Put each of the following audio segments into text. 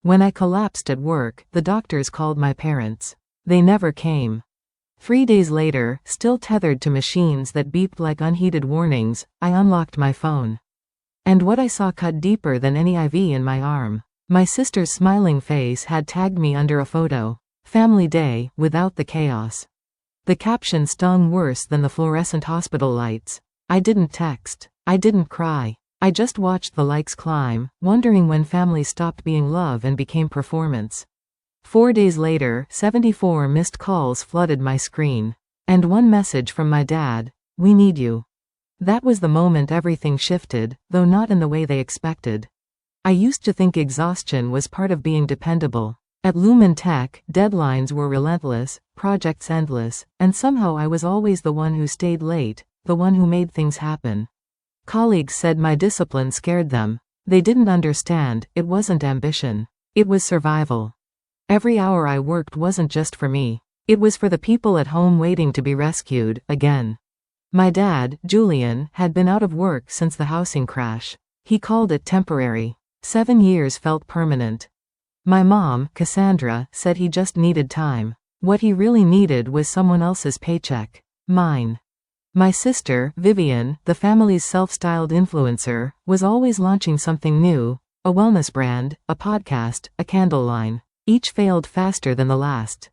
When I collapsed at work, the doctors called my parents. They never came. 3 days later, still tethered to machines that beeped like unheeded warnings, I unlocked my phone. And what I saw cut deeper than any IV in my arm. My sister's smiling face had tagged me under a photo. Family day, without the chaos. The caption stung worse than the fluorescent hospital lights. I didn't text. I didn't cry. I just watched the likes climb, wondering when family stopped being love and became performance. 4 days later, 74 missed calls flooded my screen. And one message from my dad: "We need you." That was the moment everything shifted, though not in the way they expected. I used to think exhaustion was part of being dependable. At Lumen Tech, deadlines were relentless, projects endless, and somehow I was always the one who stayed late, the one who made things happen. Colleagues said my discipline scared them. They didn't understand, it wasn't ambition. It was survival. Every hour I worked wasn't just for me. It was for the people at home waiting to be rescued, again. My dad, Julian, had been out of work since the housing crash. He called it temporary. 7 years felt permanent. My mom, Cassandra, said he just needed time. What he really needed was someone else's paycheck. Mine. My sister, Vivian, the family's self-styled influencer, was always launching something new: a wellness brand, a podcast, a candle line. Each failed faster than the last.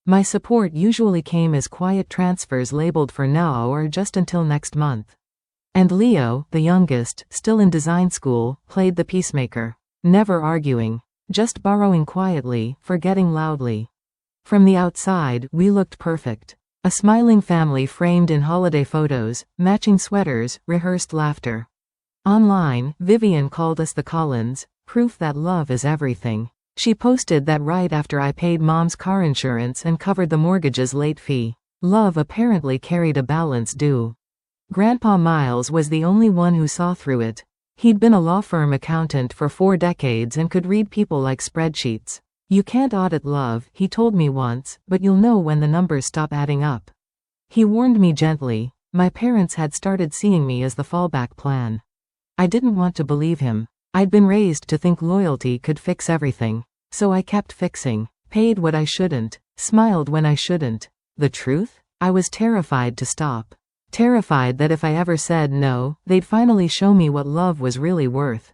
My support usually came as quiet transfers labeled for now or just until next month. And Leo, the youngest, still in design school, played the peacemaker. Never arguing. Just borrowing quietly, forgetting loudly. From the outside, we looked perfect. A smiling family framed in holiday photos, matching sweaters, rehearsed laughter. Online, Vivian called us the Collins, proof that love is everything. She posted that right after I paid mom's car insurance and covered the mortgage's late fee. Love apparently carried a balance due. Grandpa Miles was the only one who saw through it. He'd been a law firm accountant for 4 decades and could read people like spreadsheets. "You can't audit love," he told me once, "but you'll know when the numbers stop adding up." He warned me gently. My parents had started seeing me as the fallback plan. I didn't want to believe him. I'd been raised to think loyalty could fix everything. So I kept fixing. Paid what I shouldn't. Smiled when I shouldn't. The truth? I was terrified to stop. Terrified that if I ever said no, they'd finally show me what love was really worth.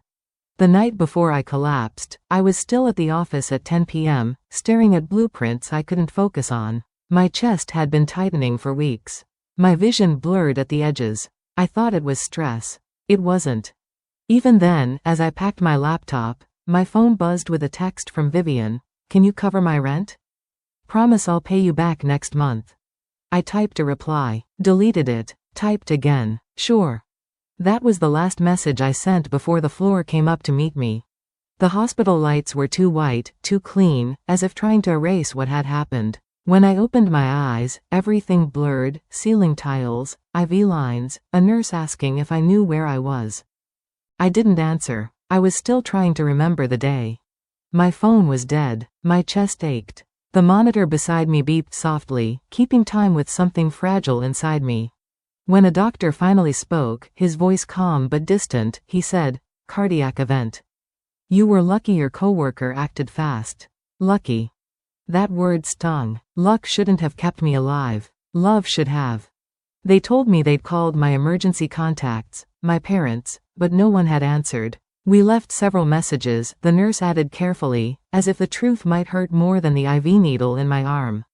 The night before I collapsed, I was still at the office at 10 p.m., staring at blueprints I couldn't focus on. My chest had been tightening for weeks. My vision blurred at the edges. I thought it was stress. It wasn't. Even then, as I packed my laptop, my phone buzzed with a text from Vivian. "Can you cover my rent? Promise I'll pay you back next month." I typed a reply, deleted it, typed again. Sure. That was the last message I sent before the floor came up to meet me. The hospital lights were too white, too clean, as if trying to erase what had happened. When I opened my eyes, everything blurred: ceiling tiles, IV lines, a nurse asking if I knew where I was. I didn't answer. I was still trying to remember the day. My phone was dead. My chest ached. The monitor beside me beeped softly, keeping time with something fragile inside me. When a doctor finally spoke, his voice calm but distant, he said, "Cardiac event. You were lucky your coworker acted fast." Lucky. That word stung. Luck shouldn't have kept me alive. Love should have. They told me they'd called my emergency contacts, my parents, but no one had answered. We left several messages, the nurse added carefully, as if the truth might hurt more than the IV needle in my arm.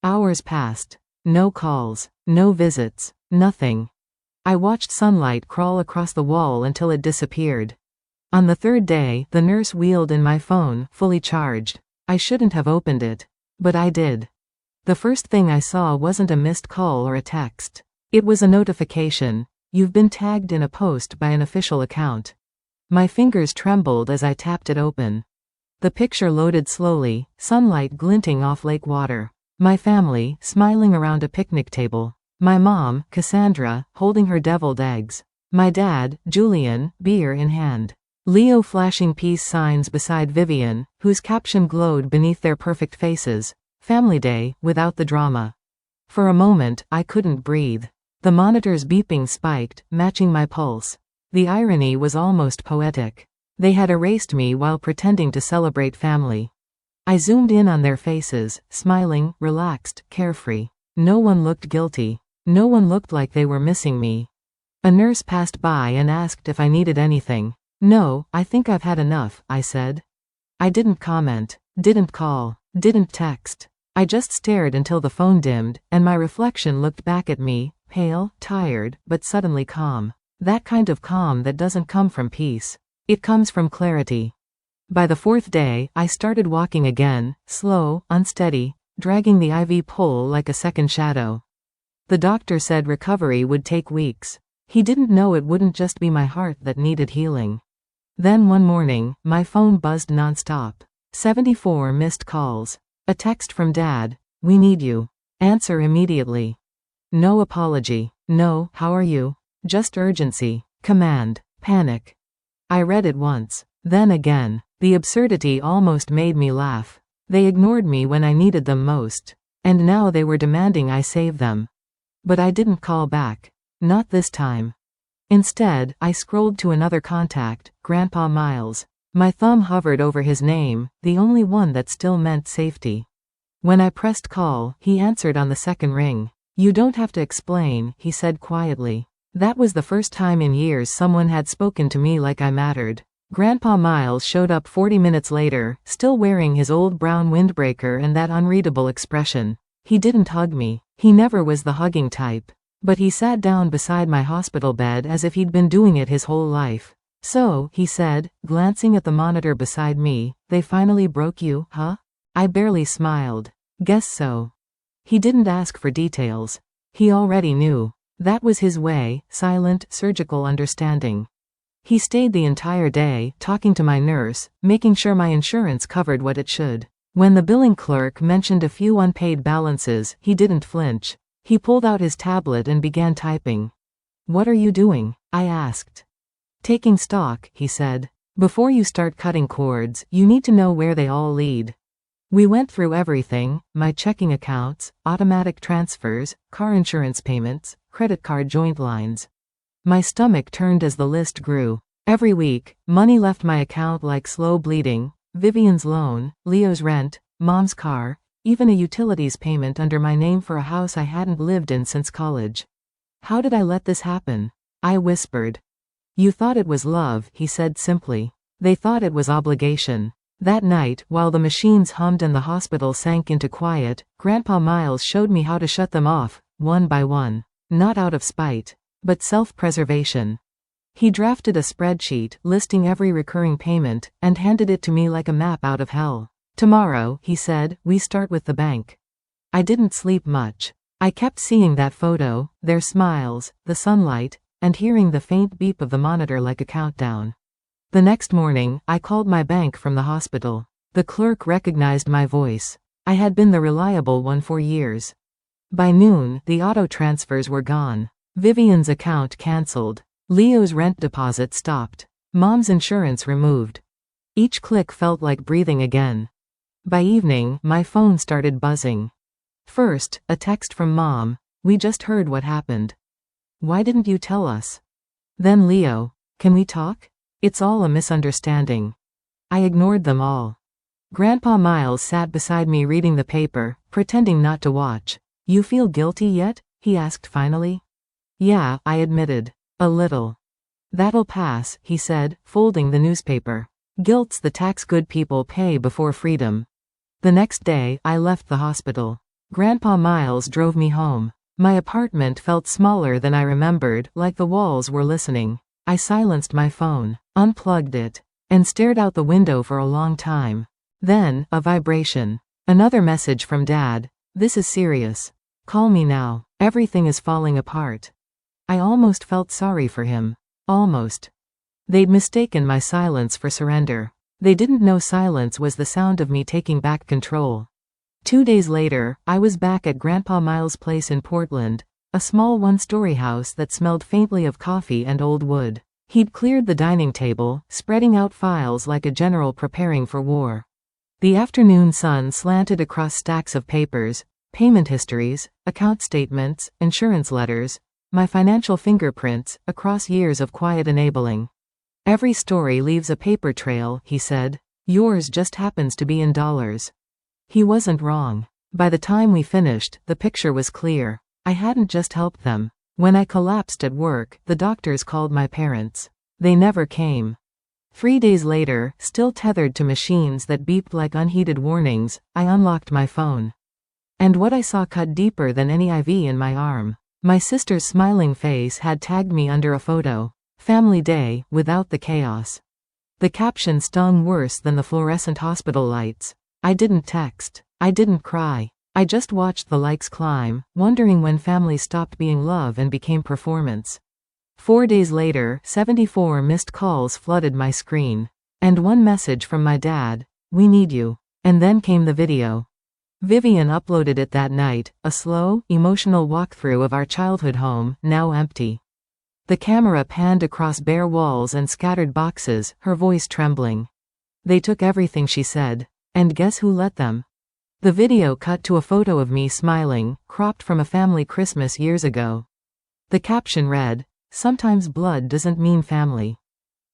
Hours passed. No calls. No visits. Nothing. I watched sunlight crawl across the wall until it disappeared. On the 3rd day, the nurse wheeled in my phone, fully charged. I shouldn't have opened it. But I did. The first thing I saw wasn't a missed call or a text. It was a notification. "You've been tagged in a post by an official account." My fingers trembled as I tapped it open. The picture loaded slowly, sunlight glinting off lake water. My family, smiling around a picnic table. My mom, Cassandra, holding her deviled eggs. My dad, Julian, beer in hand. Leo flashing peace signs beside Vivian, whose caption glowed beneath their perfect faces. Family day, without the drama. For a moment, I couldn't breathe. The monitor's beeping spiked, matching my pulse. The irony was almost poetic. They had erased me while pretending to celebrate family. I zoomed in on their faces, smiling, relaxed, carefree. No one looked guilty. No one looked like they were missing me. A nurse passed by and asked if I needed anything. "No, I think I've had enough," I said. I didn't comment, didn't call, didn't text. I just stared until the phone dimmed, and my reflection looked back at me, pale, tired, but suddenly calm. That kind of calm that doesn't come from peace. It comes from clarity. By the fourth day, I started walking again, slow, unsteady, dragging the IV pole like a second shadow. The doctor said recovery would take weeks. He didn't know it wouldn't just be my heart that needed healing. Then one morning, my phone buzzed nonstop. 74 missed calls. A text from Dad, "We need you. Answer immediately." No apology. No, "How are you?" Just urgency. Command. Panic. I read it once. Then again. The absurdity almost made me laugh. They ignored me when I needed them most. And now they were demanding I save them. But I didn't call back. Not this time. Instead, I scrolled to another contact, Grandpa Miles. My thumb hovered over his name, the only one that still meant safety. When I pressed call, he answered on the second ring. "You don't have to explain," he said quietly. That was the first time in years someone had spoken to me like I mattered. Grandpa Miles showed up 40 minutes later, still wearing his old brown windbreaker and that unreadable expression. He didn't hug me. He never was the hugging type. But he sat down beside my hospital bed as if he'd been doing it his whole life. "So," he said, glancing at the monitor beside me, "they finally broke you, huh?" I barely smiled. "Guess so." He didn't ask for details. He already knew. That was his way, silent, surgical understanding. He stayed the entire day, talking to my nurse, making sure my insurance covered what it should. When the billing clerk mentioned a few unpaid balances, he didn't flinch. He pulled out his tablet and began typing. "What are you doing?" I asked. "Taking stock," he said. "Before you start cutting cords, you need to know where they all lead." We went through everything, my checking accounts, automatic transfers, car insurance payments, credit card joint lines. My stomach turned as the list grew. Every week, money left my account like slow bleeding: Vivian's loan, Leo's rent, Mom's car, even a utilities payment under my name for a house I hadn't lived in since college. "How did I let this happen?" I whispered. "You thought it was love," he said simply. "They thought it was obligation." That night, while the machines hummed and the hospital sank into quiet, Grandpa Miles showed me how to shut them off, one by one. Not out of spite, but self-preservation. He drafted a spreadsheet, listing every recurring payment, and handed it to me like a map out of hell. "Tomorrow," he said, "we start with the bank." I didn't sleep much. I kept seeing that photo, their smiles, the sunlight, and hearing the faint beep of the monitor like a countdown. The next morning, I called my bank from the hospital. The clerk recognized my voice. I had been the reliable one for years. By noon, the auto transfers were gone. Vivian's account canceled. Leo's rent deposit stopped. Mom's insurance removed. Each click felt like breathing again. By evening, my phone started buzzing. First, a text from Mom: "We just heard what happened. Why didn't you tell us?" Then Leo: "Can we talk? It's all a misunderstanding." I ignored them all. Grandpa Miles sat beside me reading the paper, pretending not to watch. "You feel guilty yet?" he asked finally. "Yeah," I admitted. "A little." "That'll pass," he said, folding the newspaper. "Guilt's the tax good people pay before freedom." The next day, I left the hospital. Grandpa Miles drove me home. My apartment felt smaller than I remembered, like the walls were listening. I silenced my phone, unplugged it, and stared out the window for a long time. Then, a vibration. Another message from Dad: "This is serious. Call me now. Everything is falling apart." I almost felt sorry for him. Almost. They'd mistaken my silence for surrender. They didn't know silence was the sound of me taking back control. 2 days later, I was back at Grandpa Miles' place in Portland, a small one-story house that smelled faintly of coffee and old wood. He'd cleared the dining table, spreading out files like a general preparing for war. The afternoon sun slanted across stacks of papers: payment histories, account statements, insurance letters, my financial fingerprints, across years of quiet enabling. Every story leaves a paper trail, he said. Yours just happens to be in dollars. He wasn't wrong. By the time we finished, the picture was clear. I hadn't just helped them. When I collapsed at work, the doctors called my parents. They never came. 3 days later, still tethered to machines that beeped like unheeded warnings, I unlocked my phone. And what I saw cut deeper than any IV in my arm. My sister's smiling face had tagged me under a photo. Family day, without the chaos. The caption stung worse than the fluorescent hospital lights. I didn't text. I didn't cry. I just watched the likes climb, wondering when family stopped being love and became performance. 4 days later, 74 missed calls flooded my screen. And one message from my dad, "We need you." And then came the video. Vivian uploaded it that night, a slow, emotional walkthrough of our childhood home, now empty. The camera panned across bare walls and scattered boxes, her voice trembling. They took everything, she said. And guess who let them? The video cut to a photo of me smiling, cropped from a family Christmas years ago. The caption read, "Sometimes blood doesn't mean family."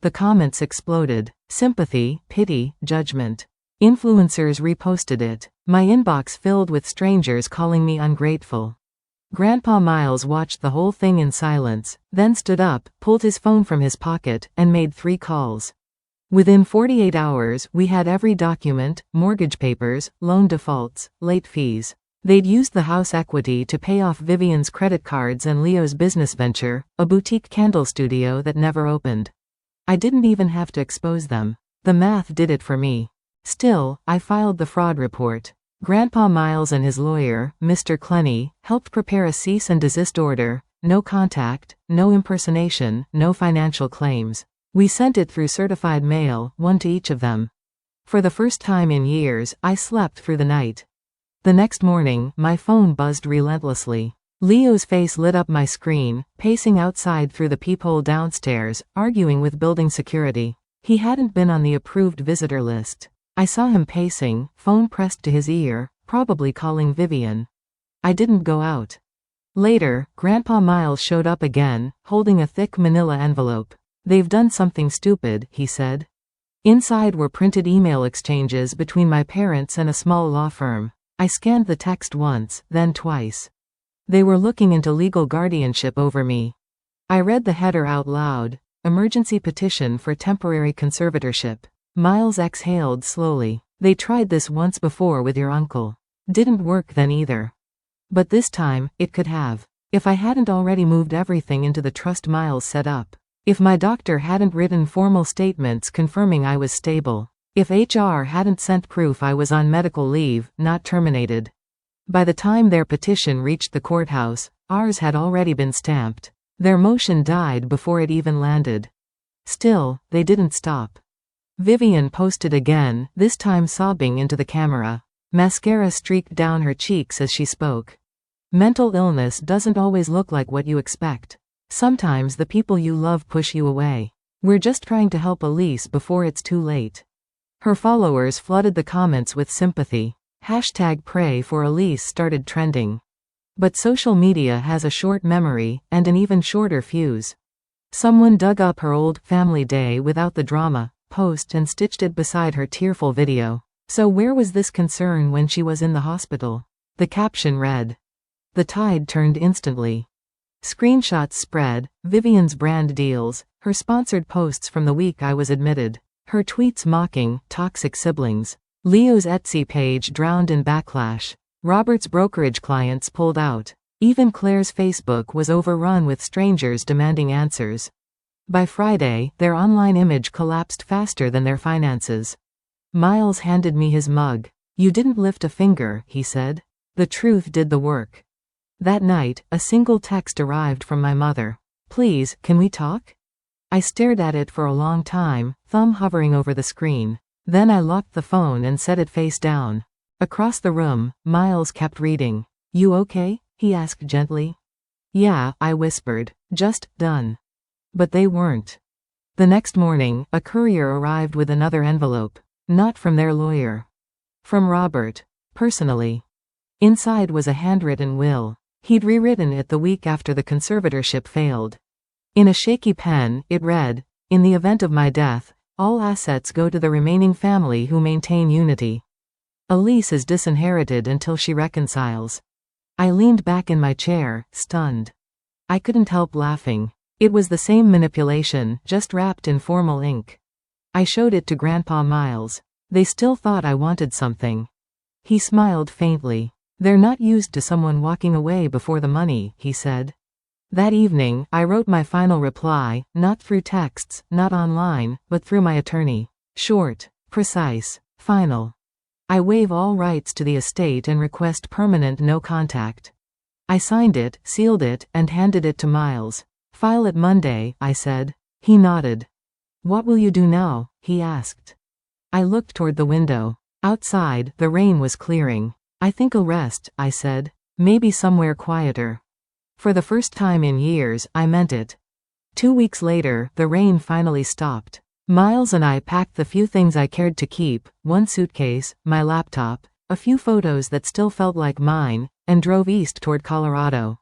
The comments exploded. Sympathy, pity, judgment. Influencers reposted it. My inbox filled with strangers calling me ungrateful. Grandpa Miles watched the whole thing in silence, then stood up, pulled his phone from his pocket, and made 3 calls. Within 48 hours, we had every document, mortgage papers, loan defaults, late fees. They'd used the house equity to pay off Vivian's credit cards and Leo's business venture, a boutique candle studio that never opened. I didn't even have to expose them. The math did it for me. Still, I filed the fraud report. Grandpa Miles and his lawyer, Mr. Clenny, helped prepare a cease and desist order. No contact, no impersonation, no financial claims. We sent it through certified mail, one to each of them. For the first time in years, I slept through the night. The next morning, my phone buzzed relentlessly. Leo's face lit up my screen, pacing outside through the peephole downstairs, arguing with building security. He hadn't been on the approved visitor list. I saw him pacing, phone pressed to his ear, probably calling Vivian. I didn't go out. Later, Grandpa Miles showed up again, holding a thick manila envelope. "They've done something stupid," he said. Inside were printed email exchanges between my parents and a small law firm. I scanned the text once, then twice. They were looking into legal guardianship over me. I read the header out loud. Emergency petition for temporary conservatorship. Miles exhaled slowly. "They tried this once before with your uncle. Didn't work then either. But this time, it could have. If I hadn't already moved everything into the trust Miles set up. If my doctor hadn't written formal statements confirming I was stable. If HR hadn't sent proof I was on medical leave, not terminated." By the time their petition reached the courthouse, ours had already been stamped. Their motion died before it even landed. Still, they didn't stop. Vivian posted again, this time sobbing into the camera. Mascara streaked down her cheeks as she spoke. "Mental illness doesn't always look like what you expect. Sometimes the people you love push you away. We're just trying to help Elise before it's too late." Her followers flooded the comments with sympathy. #pray for Elise started trending. But social media has a short memory, and an even shorter fuse. Someone dug up her old family day without the drama post and stitched it beside her tearful video. So where was this concern when she was in the hospital? The caption read. The tide turned instantly. Screenshots spread, Vivian's brand deals, her sponsored posts from the week I was admitted, her tweets mocking toxic siblings. Leo's Etsy page drowned in backlash. Robert's brokerage clients pulled out. Even Claire's Facebook was overrun with strangers demanding answers. By Friday, their online image collapsed faster than their finances. Miles handed me his mug. "You didn't lift a finger," he said. "The truth did the work." That night, a single text arrived from my mother. "Please, can we talk?" I stared at it for a long time, thumb hovering over the screen. Then I locked the phone and set it face down. Across the room, Miles kept reading. "You okay?" he asked gently. "Yeah," I whispered. "Just done." But they weren't. The next morning, a courier arrived with another envelope. Not from their lawyer. From Robert. Personally. Inside was a handwritten will. He'd rewritten it the week after the conservatorship failed. In a shaky pen, it read, In the event of my death, all assets go to the remaining family who maintain unity. Elise is disinherited until she reconciles. I leaned back in my chair, stunned. I couldn't help laughing. It was the same manipulation, just wrapped in formal ink. I showed it to Grandpa Miles. They still thought I wanted something. He smiled faintly. They're not used to someone walking away before the money, he said. That evening, I wrote my final reply, not through texts, not online, but through my attorney. Short, precise, final. I waive all rights to the estate and request permanent no contact. I signed it, sealed it, and handed it to Miles. File it Monday, I said. He nodded. What will you do now? He asked. I looked toward the window. Outside, the rain was clearing. I think I'll rest, I said. Maybe somewhere quieter. For the first time in years, I meant it. 2 weeks later, the rain finally stopped. Miles and I packed the few things I cared to keep, one suitcase, my laptop, a few photos that still felt like mine, and drove east toward Colorado.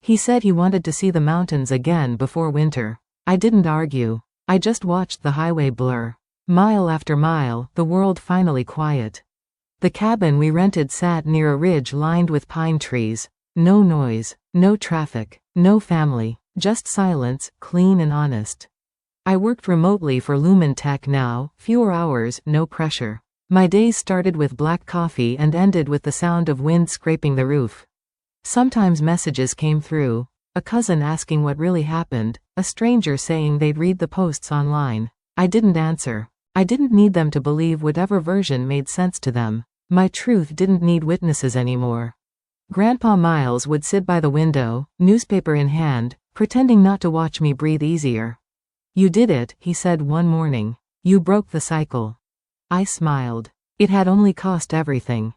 He said he wanted to see the mountains again before winter. I didn't argue. I just watched the highway blur. Mile after mile, the world finally quiet. The cabin we rented sat near a ridge lined with pine trees. No noise, no traffic, no family, just silence, clean and honest. I worked remotely for Lumen Tech now, fewer hours, no pressure. My days started with black coffee and ended with the sound of wind scraping the roof. Sometimes messages came through, a cousin asking what really happened, a stranger saying they'd read the posts online. I didn't answer. I didn't need them to believe whatever version made sense to them. My truth didn't need witnesses anymore. Grandpa Miles would sit by the window, newspaper in hand, pretending not to watch me breathe easier. You did it, he said one morning. You broke the cycle. I smiled. It had only cost everything.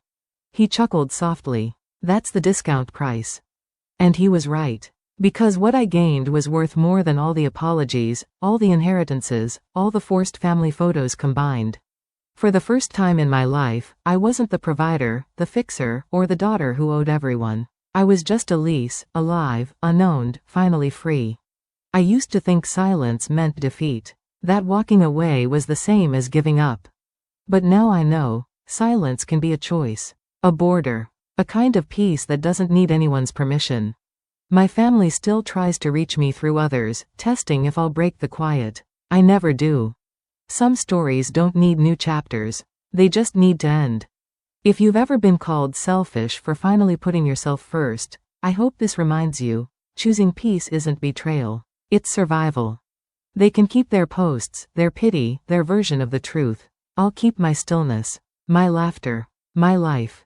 He chuckled softly. That's the discount price. And he was right. Because what I gained was worth more than all the apologies, all the inheritances, all the forced family photos combined. For the first time in my life, I wasn't the provider, the fixer, or the daughter who owed everyone. I was just Elise, alive, unowned, finally free. I used to think silence meant defeat. That walking away was the same as giving up. But now I know, silence can be a choice. A border. A kind of peace that doesn't need anyone's permission. My family still tries to reach me through others, testing if I'll break the quiet. I never do. Some stories don't need new chapters. They just need to end. If you've ever been called selfish for finally putting yourself first, I hope this reminds you, choosing peace isn't betrayal. It's survival. They can keep their posts, their pity, their version of the truth. I'll keep my stillness, my laughter, my life.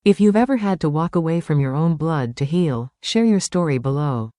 If you've ever had to walk away from your own blood to heal, share your story below.